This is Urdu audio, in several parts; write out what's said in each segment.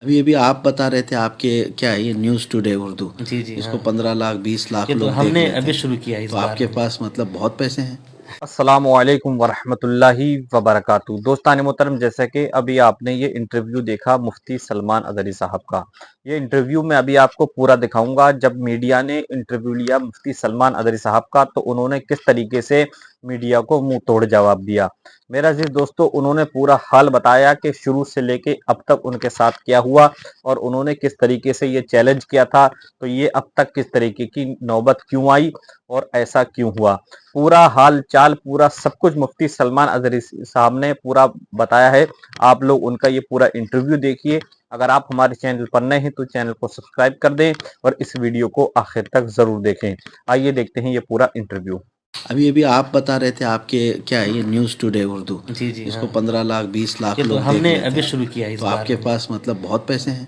ابھی ابھی آپ بتا رہے تھے آپ کے کیا ہے یہ نیوز ٹوڈے اردو، جی جی اس ہاں، کو 15 لاکھ 20 لاکھ یہ لوگ تو ہم دیکھ نے لیتے ابھی ہیں، شروع کیا ہے اس تو آپ بار کے میں۔ پاس مطلب بہت پیسے ہیں۔ السلام علیکم ورحمۃ اللہ وبرکاتہ۔ دوستان محترم، جیسا کہ ابھی آپ نے یہ انٹرویو دیکھا مفتی سلمان اظہری صاحب کا، یہ انٹرویو میں ابھی آپ کو پورا دکھاؤں گا۔ جب میڈیا نے انٹرویو لیا مفتی سلمان اظہری صاحب کا تو انہوں نے کس طریقے سے میڈیا کو منہ توڑ جواب دیا۔ میرا عزیز دوستو، انہوں نے پورا حال بتایا کہ شروع سے لے کے اب تک ان کے ساتھ کیا ہوا، اور انہوں نے کس طریقے سے یہ چیلنج کیا تھا، تو یہ اب تک کس طریقے کی نوبت کیوں آئی اور ایسا کیوں ہوا۔ پورا حال چال، پورا سب کچھ مفتی سلمان اظہری صاحب نے پورا بتایا ہے۔ آپ لوگ ان کا یہ پورا انٹرویو دیکھیے۔ اگر آپ ہمارے چینل پر نئے ہیں تو چینل کو سبسکرائب کر دیں اور اس ویڈیو کو آخر تک ضرور دیکھیں۔ آئیے دیکھتے ہیں یہ پورا انٹرویو۔ ابھی ابھی آپ بتا رہے تھے آپ کے کیا ہے یہ نیوز ٹوڈے اردو، جی جی اس ہاں، کو 15 لاکھ 20 لاکھ یہ لوگ تو ہم دیکھ نے لیتے ابھی ہیں، شروع کیا ہے اس تو آپ بار کے میں۔ پاس مطلب بہت پیسے ہیں؟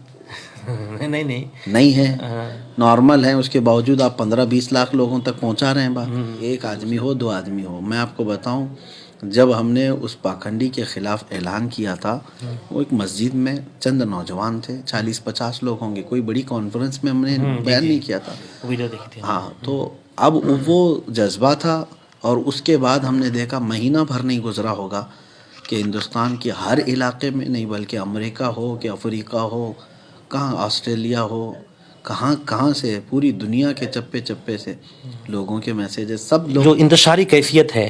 نہیں نہیں، نہیں ہے، ہاں، نارمل ہے، اس کے باوجود آپ 15 20 لاکھ لوگوں تک پہنچا رہے ہیں بات۔ ایک آدمی ہو 2 آدمی ہو، میں آپ کو بتاؤں، جب ہم نے اس پاکھنڈی کے خلاف اعلان کیا تھا، وہ ایک مسجد میں چند نوجوان تھے، 40 50 لوگ ہوں گے، کوئی بڑی کانفرنس میں ہم نے جی بیان جی، نہیں کیا تھا۔ ویڈیو دیکھی تھی ہم ہاں، نے۔ تو اب وہ جذبہ تھا، اور اس کے بعد ہم نے دیکھا مہینہ بھر نہیں گزرا ہوگا کہ ہندوستان کے ہر علاقے میں نہیں، بلکہ امریکہ ہو کہ افریقہ ہو، کہاں آسٹریلیا ہو، کہاں کہاں سے پوری دنیا کے چپے چپے سے لوگوں کے میسیجز، سب لوگ جو انتشاری کیفیت ہے،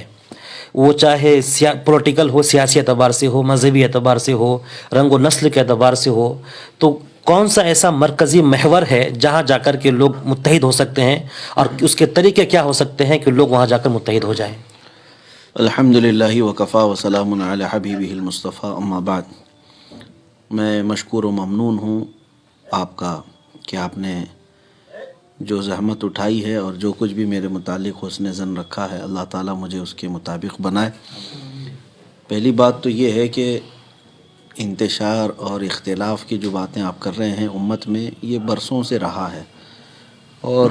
وہ چاہے پولیٹیکل ہو، سیاسی اعتبار سے ہو، مذہبی اعتبار سے ہو، رنگ و نسل کے اعتبار سے ہو، تو کون سا ایسا مرکزی محور ہے جہاں جا کر کے لوگ متحد ہو سکتے ہیں، اور اس کے طریقے کیا ہو سکتے ہیں کہ لوگ وہاں جا کر متحد ہو جائیں؟ الحمد للہ وکفا وسلام علی حبیبہ المصطفیٰ، اما بعد۔ میں مشکور و ممنون ہوں آپ کا کہ آپ نے جو زحمت اٹھائی ہے اور جو کچھ بھی میرے متعلق حسن ظن رکھا ہے، اللہ تعالیٰ مجھے اس کے مطابق بنائے۔ پہلی بات تو یہ ہے کہ انتشار اور اختلاف کی جو باتیں آپ کر رہے ہیں امت میں، یہ برسوں سے رہا ہے، اور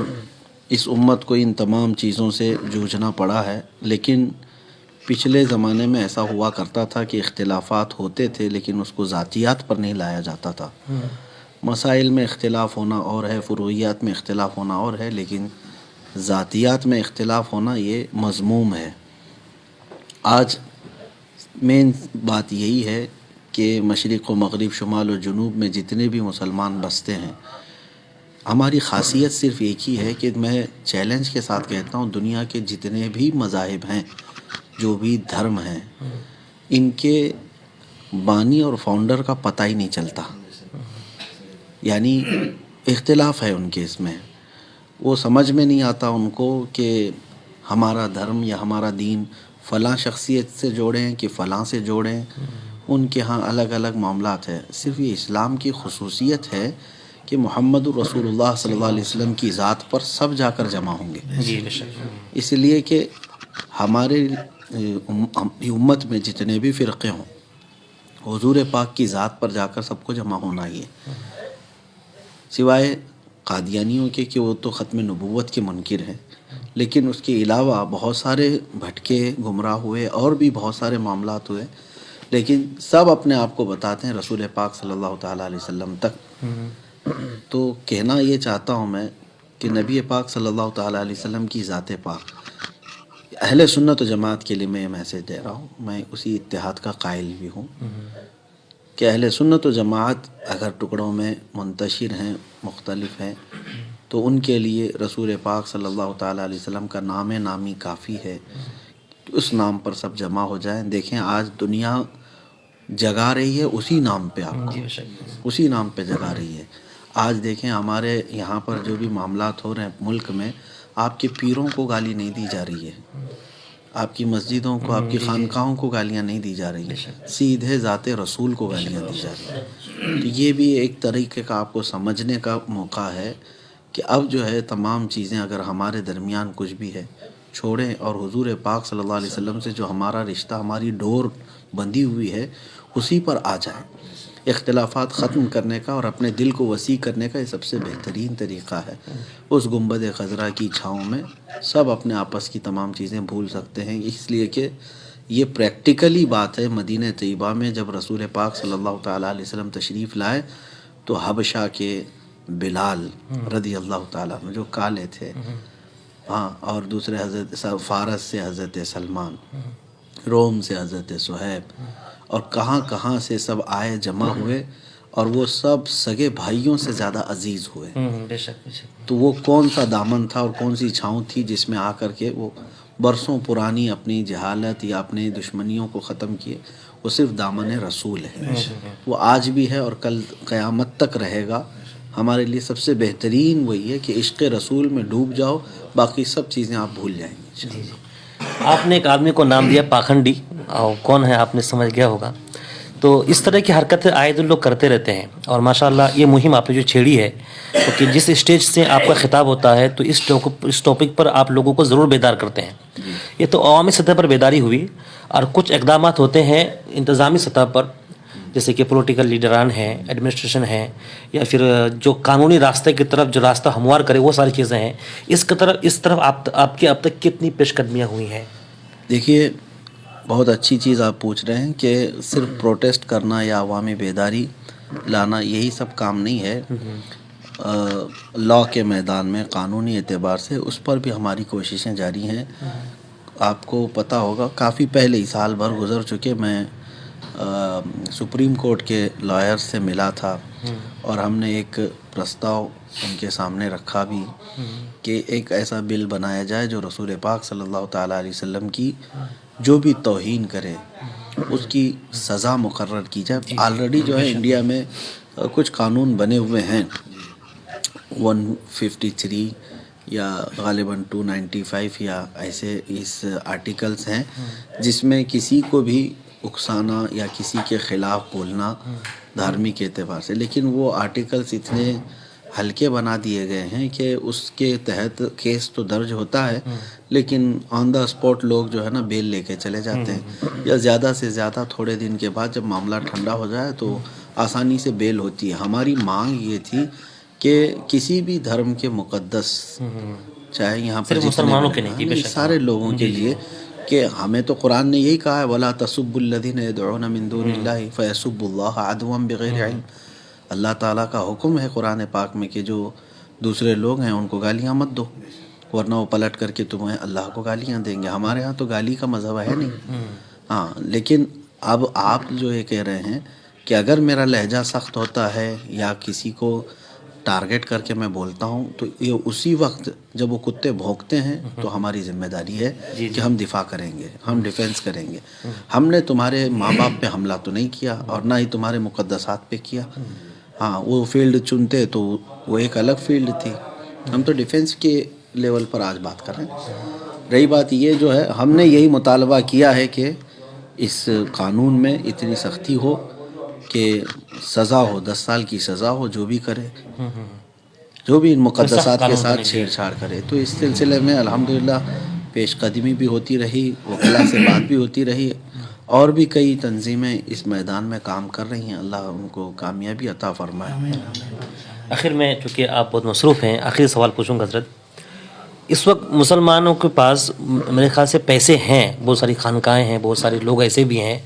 اس امت کو ان تمام چیزوں سے جوجھنا پڑا ہے۔ لیکن پچھلے زمانے میں ایسا ہوا کرتا تھا کہ اختلافات ہوتے تھے لیکن اس کو ذاتیات پر نہیں لایا جاتا تھا۔ مسائل میں اختلاف ہونا اور ہے، فروعیات میں اختلاف ہونا اور ہے، لیکن ذاتیات میں اختلاف ہونا یہ مذموم ہے۔ آج مین بات یہی ہے کہ مشرق و مغرب، شمال و جنوب میں جتنے بھی مسلمان بستے ہیں، ہماری خاصیت صرف ایک ہی ہے کہ میں چیلنج کے ساتھ کہتا ہوں، دنیا کے جتنے بھی مذاہب ہیں، جو بھی دھرم ہیں، ان کے بانی اور فاؤنڈر کا پتہ ہی نہیں چلتا، یعنی اختلاف ہے ان کے اس میں۔ وہ سمجھ میں نہیں آتا ان کو کہ ہمارا دھرم یا ہمارا دین فلاں شخصیت سے جوڑیں کہ فلاں سے جوڑیں، ان کے ہاں الگ الگ معاملات ہیں۔ صرف یہ اسلام کی خصوصیت ہے کہ محمد الرسول اللہ صلی اللہ علیہ وسلم کی ذات پر سب جا کر جمع ہوں گے، جی بے شک۔ اس لیے کہ ہمارے امت میں جتنے بھی فرقے ہوں، حضور پاک کی ذات پر جا کر سب کو جمع ہونا ہی ہے، سوائے قادیانیوں کے کہ وہ تو ختم نبوت کے منکر ہیں۔ لیکن اس کے علاوہ بہت سارے بھٹکے، گمراہ ہوئے، اور بھی بہت سارے معاملات ہوئے، لیکن سب اپنے آپ کو بتاتے ہیں رسول پاک صلی اللہ تعالیٰ علیہ وسلم تک۔ تو کہنا یہ چاہتا ہوں میں کہ نبی پاک صلی اللہ تعالیٰ علیہ وسلم کی ذات پاک، اہل سنت و جماعت کے لیے میں یہ میسیج دے رہا ہوں، میں اسی اتحاد کا قائل بھی ہوں کہ اہل سنت و جماعت اگر ٹکڑوں میں منتشر ہیں، مختلف ہیں، تو ان کے لیے رسول پاک صلی اللہ تعالیٰ علیہ وسلم کا نام نامی کافی ہے کہ اس نام پر سب جمع ہو جائیں۔ دیکھیں آج دنیا جگا رہی ہے اسی نام پہ، آپ جی کو بے شک۔ اسی نام پہ جگا رہی ہے۔ آج دیکھیں ہمارے یہاں پر جو بھی معاملات ہو رہے ہیں ملک میں، آپ کے پیروں کو گالی نہیں دی جا رہی ہے، آپ کی مسجدوں کو، آپ کی خانقاہوں کو گالیاں نہیں دی جا رہی ہیں، سیدھے ذات رسول کو گالیاں دی جا رہی ہیں۔ تو یہ بھی ایک طریقے کا آپ کو سمجھنے کا موقع ہے کہ اب جو ہے تمام چیزیں اگر ہمارے درمیان کچھ بھی ہے چھوڑیں، اور حضور پاک صلی اللہ علیہ وسلم سے جو ہمارا رشتہ، ہماری ڈور بندھی ہوئی ہے، اسی پر آ جائیں۔ اختلافات ختم کرنے کا اور اپنے دل کو وسیع کرنے کا یہ سب سے بہترین طریقہ ہے۔ اس گنبد خضرا کی چھاؤں میں سب اپنے آپس کی تمام چیزیں بھول سکتے ہیں، اس لیے کہ یہ پریکٹیکلی بات ہے۔ مدینہ طیبہ میں جب رسول پاک صلی اللہ تعالیٰ علیہ وسلم تشریف لائے تو حبشہ کے بلال رضی اللہ تعالیٰ عنہ جو کالے تھے، ہاں، اور دوسرے حضرت فارس سے حضرت سلمان، روم سے حضرت صہیب، اور کہاں کہاں سے سب آئے جمع ہوئے، اور وہ سب سگے بھائیوں سے زیادہ عزیز ہوئے. بے شک بے شک. تو وہ کون سا دامن تھا اور کون سی چھاؤں تھی جس میں آ کر کے وہ برسوں پرانی اپنی جہالت یا اپنے دشمنیوں کو ختم کیے؟ وہ صرف دامن رسول ہے. وہ آج بھی ہے اور کل قیامت تک رہے گا. ہمارے لیے سب سے بہترین وہی ہے کہ عشق رسول میں ڈوب جاؤ، باقی سب چیزیں آپ بھول جائیں گے. آپ نے ایک آدمی کو نام دیا پاکھنڈی، اور کون ہے آپ نے سمجھ گیا ہوگا. تو اس طرح کی حرکتیں آئے دن لوگ کرتے رہتے ہیں، اور ماشاءاللہ یہ مہم آپ نے جو چھیڑی ہے، کیونکہ جس اسٹیج سے آپ کا خطاب ہوتا ہے تو اس ٹاپک پر آپ لوگوں کو ضرور بیدار کرتے ہیں. یہ تو عوامی سطح پر بیداری ہوئی، اور کچھ اقدامات ہوتے ہیں انتظامی سطح پر، جیسے کہ پولیٹیکل لیڈران ہیں، ایڈمنسٹریشن ہے، یا پھر جو قانونی راستے کی طرف جو راستہ ہموار کرے، وہ ساری چیزیں ہیں. اس طرف آپ کی اب تک کتنی پیش قدمیاں ہوئی ہیں؟ دیکھیے، بہت اچھی چیز آپ پوچھ رہے ہیں کہ صرف پروٹیسٹ کرنا یا عوامی بیداری لانا یہی سب کام نہیں ہے. لا کے میدان میں قانونی اعتبار سے اس پر بھی ہماری کوششیں جاری ہیں. آپ کو پتہ ہوگا کافی پہلے ہی، سال بھر گزر چکے، میں سپریم کورٹ کے لائر سے ملا تھا، اور ہم نے ایک پرستاؤ ان کے سامنے رکھا بھی کہ ایک ایسا بل بنایا جائے جو رسول پاک صلی اللہ تعالیٰ علیہ وسلم کی جو بھی توہین کرے اس کی سزا مقرر کی جائے. آلریڈی جو ہے انڈیا میں کچھ قانون بنے ہوئے ہیں، 153 یا غالباً 295 یا ایسے اس آرٹیکلز ہیں جس میں کسی کو بھی اکسانا یا کسی کے خلاف بولنا دھارمک اعتبار سے، لیکن وہ آرٹیکلز اتنے ہلکے بنا دیے گئے ہیں کہ اس کے تحت کیس تو درج ہوتا ہے، لیکن آن دا اسپاٹ لوگ جو ہے نا بیل لے کے چلے جاتے ہیں، یا زیادہ سے زیادہ تھوڑے دن کے بعد جب معاملہ ٹھنڈا ہو جائے تو آسانی سے بیل ہوتی ہے. ہماری مانگ یہ تھی کہ کسی بھی دھرم کے مقدس، چاہے یہاں پر مسلمانوں کے نہیں، سارے لوگوں کے لیے، کہ ہمیں تو قرآن نے یہی کہا ہے وَلَا تَسُبُّوا الَّذِينَ يَدْعُونَ مِن دُونِ اللَّهِ فَيَسُبُّوا اللَّهَ عَدْوًا بِغَيْرِ عِلْمٍ. اللہ تعالیٰ کا حکم ہے قرآن پاک میں کہ جو دوسرے لوگ ہیں ان کو گالیاں مت دو، ورنہ وہ پلٹ کر کے تمہیں اللہ کو گالیاں دیں گے. ہمارے ہاں تو گالی کا مذہب ہے نہیں. ہاں، لیکن اب آپ جو یہ کہہ رہے ہیں کہ اگر میرا لہجہ سخت ہوتا ہے یا کسی کو ٹارگٹ کر کے میں بولتا ہوں تو یہ اسی وقت جب وہ کتے بھونکتے ہیں تو ہماری ذمہ داری ہے کہ ہم دفاع کریں گے، ہم ڈیفینس کریں گے. ہم نے تمہارے ماں باپ پہ حملہ تو نہیں کیا اور نہ ہی تمہارے مقدسات پہ کیا. ہاں، وہ فیلڈ چنتے تو وہ ایک الگ فیلڈ تھی. ہم تو ڈیفینس کے لیول پر آج بات کر رہے ہیں. رہی بات یہ جو ہے، ہم نے یہی مطالبہ کیا ہے کہ اس قانون میں اتنی سختی ہو کہ سزا ہو، 10 سال کی سزا ہو جو بھی کرے، جو بھی ان مقدسات کے ساتھ چھیڑ چھاڑ کرے. تو اس سلسلے میں الحمدللہ پیش قدمی بھی ہوتی رہی، وکلا سے بات بھی ہوتی رہی، اور بھی کئی تنظیمیں اس میدان میں کام کر رہی ہیں. اللہ ان کو کامیابی عطا فرمائے. آخر میں چونکہ آپ بہت مصروف ہیں، آخری سوال پوچھوں گا حضرت. اس وقت مسلمانوں کے پاس میرے خیال سے پیسے ہیں، بہت ساری خانقاہیں ہیں، بہت سارے لوگ ایسے بھی ہیں،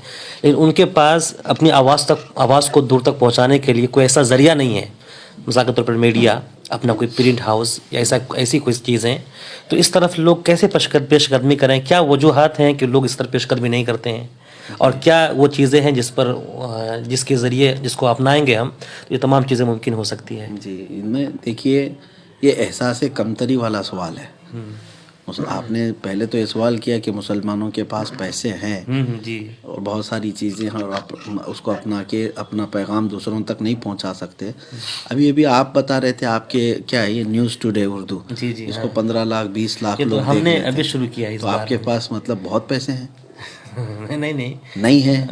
لیکن ان کے پاس اپنی آواز کو دور تک پہنچانے کے لیے کوئی ایسا ذریعہ نہیں ہے. مثال کے طور پر میڈیا، اپنا کوئی پرنٹ ہاؤس یا ایسی کوئی چیزیں. تو اس طرف لوگ کیسے پیش قدمی کریں؟ کیا وجوہات ہیں کہ لوگ اس طرف پیش قدمی نہیں کرتے ہیں؟ اور کیا وہ چیزیں ہیں جس کے ذریعے جس کو اپنائیں گے ہم تو یہ تمام چیزیں ممکن ہو سکتی ہیں؟ جی، میں دیکھیے، یہ احساس کمتری والا سوال ہے. آپ نے پہلے تو یہ سوال کیا کہ مسلمانوں کے پاس پیسے ہیں جی، اور بہت ساری چیزیں ہیں، اور آپ اس کو اپنا کے اپنا پیغام دوسروں تک نہیں پہنچا سکتے. ابھی آپ بتا رہے تھے، آپ کے کیا ہے یہ نیوز ٹوڈے اردو، جی، اس کو 15 لاکھ 20 لاکھ لوگ ہم نے دیکھ لیتے ابھی ہیں. شروع کیا ہے. تو آپ کے پاس مطلب بہت پیسے ہیں؟ نہیں ہیں،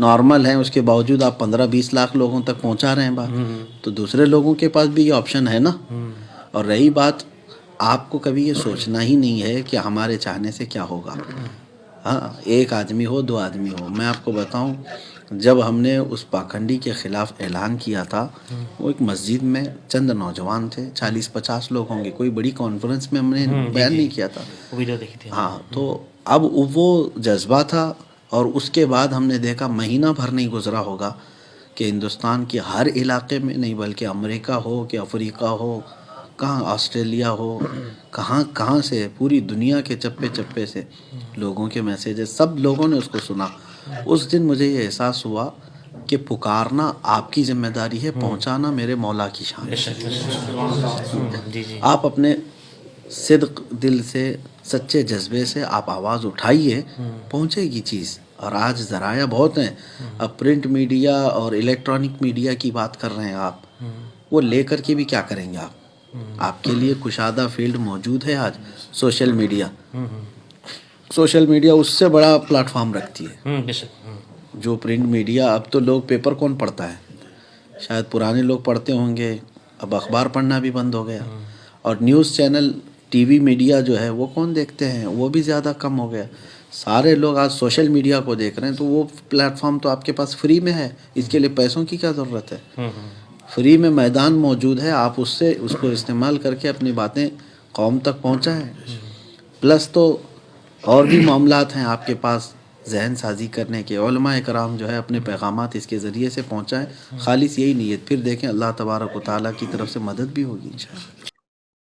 نارمل ہیں. اس کے باوجود آپ 15-20 لاکھ لوگوں تک پہنچا رہے ہیں بات. تو دوسرے لوگوں کے پاس بھی یہ آپشن ہے نا. اور رہی بات، آپ کو کبھی یہ سوچنا ہی نہیں ہے کہ ہمارے چاہنے سے کیا ہوگا. ہاں، ایک آدمی ہو، 2 آدمی ہو. میں آپ کو بتاؤں، جب ہم نے اس پاکھنڈی کے خلاف اعلان کیا تھا، وہ ایک مسجد میں چند نوجوان تھے، 40-50 لوگ ہوں گے، کوئی بڑی کانفرنس میں ہم نے بیان نہیں کیا تھا. ہاں، تو اب وہ جذبہ تھا. اور اس کے بعد ہم نے دیکھا مہینہ بھر نہیں گزرا ہوگا کہ ہندوستان کے ہر علاقے میں نہیں بلکہ امریکہ ہو کہ افریقہ ہو، کہاں آسٹریلیا ہو، کہاں سے پوری دنیا کے چپے چپے سے لوگوں کے میسیجز، سب لوگوں نے اس کو سنا۔ اس دن مجھے یہ احساس ہوا کہ پکارنا آپ کی ذمہ داری ہے، پہنچانا میرے مولا کی شان ہے۔ آپ اپنے صدق دل سے، سچے جذبے سے آپ آواز اٹھائیے، پہنچے گی چیز۔ اور آج ذرائع بہت ہیں، اب پرنٹ میڈیا اور الیکٹرانک میڈیا کی بات کر رہے ہیں آپ، وہ لے کر کے بھی کیا کریں گے آپ؟ آپ کے لیے کشادہ فیلڈ موجود ہے آج، سوشل میڈیا۔ سوشل میڈیا اس سے بڑا پلیٹ فارم رکھتی ہے جو پرنٹ میڈیا۔ اب تو لوگ پیپر کون پڑھتا ہے؟ شاید پرانے لوگ پڑھتے ہوں گے، اب اخبار پڑھنا بھی بند ہو گیا، اور news channel, T V media جو ہے وہ کون دیکھتے ہیں؟ وہ بھی زیادہ کم ہو گیا۔ سارے لوگ آج سوشل میڈیا کو دیکھ رہے ہیں، تو وہ پلیٹ فارم تو آپ کے پاس فری میں ہے، اس کے لیے پیسوں کی کیا ضرورت ہے؟ فری میں میدان موجود ہے، آپ اس کو استعمال کر کے اپنی باتیں قوم تک پہنچائیں۔ پلس تو اور بھی معاملات ہیں آپ کے پاس ذہن سازی کرنے کے، علماء کرام جو ہے اپنے پیغامات اس کے ذریعے سے پہنچائیں، خالص یہی نیت، پھر دیکھیں اللہ تبارک و تعالیٰ کی طرف سے مدد بھی ہوگی انشاءاللہ۔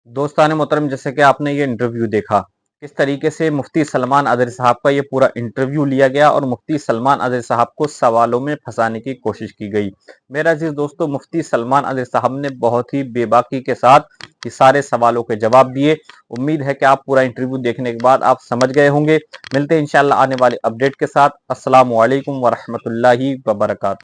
دوستان محترم، جیسے کہ آپ نے یہ انٹرویو دیکھا، کس طریقے سے مفتی سلمان اظہری صاحب کا یہ پورا انٹرویو لیا گیا اور مفتی سلمان اظہری صاحب کو سوالوں میں پھنسانے کی کوشش کی گئی۔ میرا عزیز دوستو، مفتی سلمان اظہری صاحب نے بہت ہی بے باکی کے ساتھ یہ سارے سوالوں کے جواب دیے۔ امید ہے کہ آپ پورا انٹرویو دیکھنے کے بعد آپ سمجھ گئے ہوں گے۔ ملتے ہیں انشاءاللہ آنے والے اپڈیٹ کے ساتھ۔ السلام علیکم ورحمۃ اللہ وبرکاتہ۔